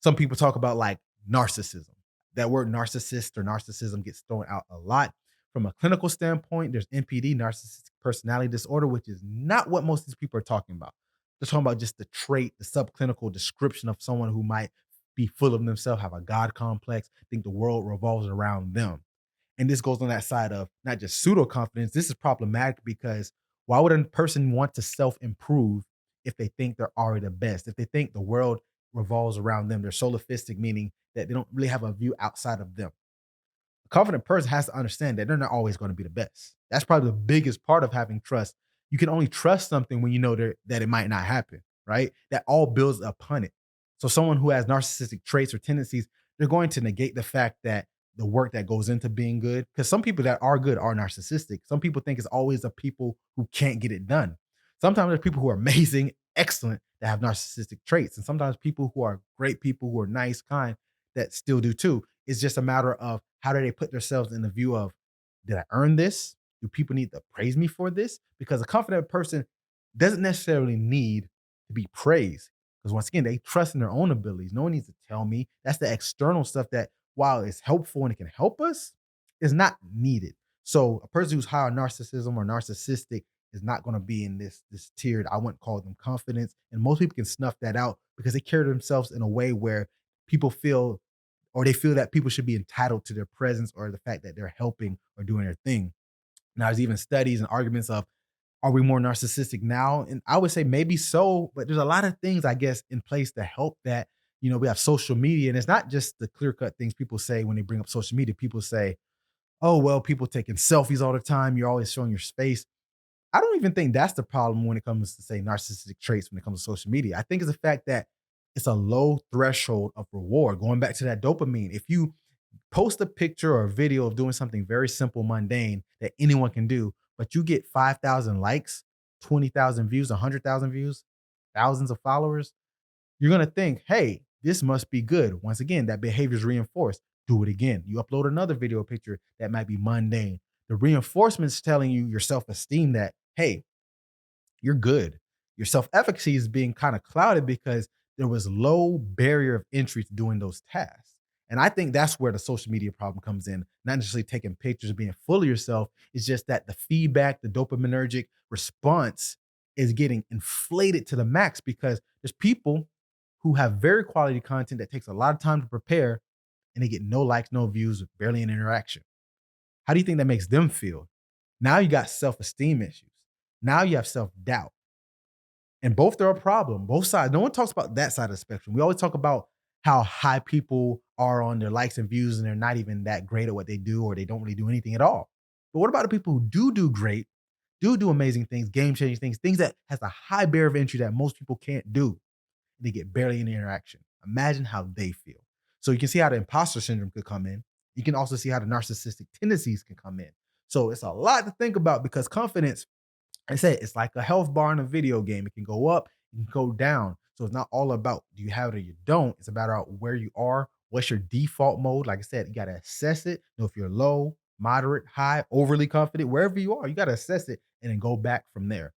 Some people talk about like narcissism. That word narcissist or narcissism gets thrown out a lot. From a clinical standpoint, there's NPD, narcissistic personality disorder, which is not what most of these people are talking about. They're talking about just the trait, the subclinical description of someone who might be full of themselves, have a God complex, think the world revolves around them. And this goes on that side of not just pseudo confidence. This is problematic because why would a person want to self improve if they think they're already the best? If they think the world revolves around them, they're solipsistic, meaning that they don't really have a view outside of them. A confident person has to understand that they're not always going to be the best. That's probably the biggest part of having trust. You can only trust something when you know that it might not happen, right? That all builds upon it. So someone who has narcissistic traits or tendencies, they're going to negate the fact that the work that goes into being good, because some people that are good are narcissistic. Some people think it's always the people who can't get it done. Sometimes there's people who are amazing, excellent, that have narcissistic traits. And sometimes people who are great people, who are nice, kind, that still do too. It's just a matter of how do they put themselves in the view of, did I earn this? Do people need to praise me for this? Because a confident person doesn't necessarily need to be praised. Because once again, they trust in their own abilities. No one needs to tell me. That's the external stuff that, while it's helpful and it can help us, is not needed. So a person who's high on narcissism or narcissistic is not going to be in this tiered. I wouldn't call them confidence. And most people can snuff that out because they carry themselves in a way where people feel, or they feel that people should be entitled to their presence or the fact that they're helping or doing their thing. Now, there's even studies and arguments of, are we more narcissistic now? And I would say maybe so, but there's a lot of things, I guess, in place to help that. We have social media, and it's not just the clear cut things people say when they bring up social media. People say, oh, well, people taking selfies all the time. You're always showing your space. I don't even think that's the problem when it comes to, say, narcissistic traits when it comes to social media. I think it's the fact that it's a low threshold of reward. Going back to that dopamine, if you post a picture or a video of doing something very simple, mundane that anyone can do, but you get 5,000 likes, 20,000 views, 100,000 views, thousands of followers, you're going to think, hey, this must be good. Once again, that behavior is reinforced. Do it again. You upload another video or picture that might be mundane. The reinforcement's telling you your self esteem that, hey, you're good. Your self efficacy is being kind of clouded because there was low barrier of entry to doing those tasks. And I think that's where the social media problem comes in. Not necessarily taking pictures, being full of yourself. It's just that the feedback, the dopaminergic response is getting inflated to the max because there's people who have very quality content that takes a lot of time to prepare and they get no likes, no views, barely an interaction. How do you think that makes them feel? Now you got self esteem issues. Now you have self doubt. And both are a problem, both sides. No one talks about that side of the spectrum. We always talk about how high people are on their likes and views and they're not even that great at what they do or they don't really do anything at all. But what about the people who do great, do amazing things, game changing things, things that has a high barrier of entry that most people can't do? They get barely any interaction. Imagine how they feel. So you can see how the imposter syndrome could come in. You can also see how the narcissistic tendencies can come in. So it's a lot to think about because confidence, I said, it's like a health bar in a video game. It can go up, it can go down. So it's not all about do you have it or you don't. It's about where you are. What's your default mode? Like I said, you got to assess it. Know if you're low, moderate, high, overly confident, wherever you are, you got to assess it and then go back from there.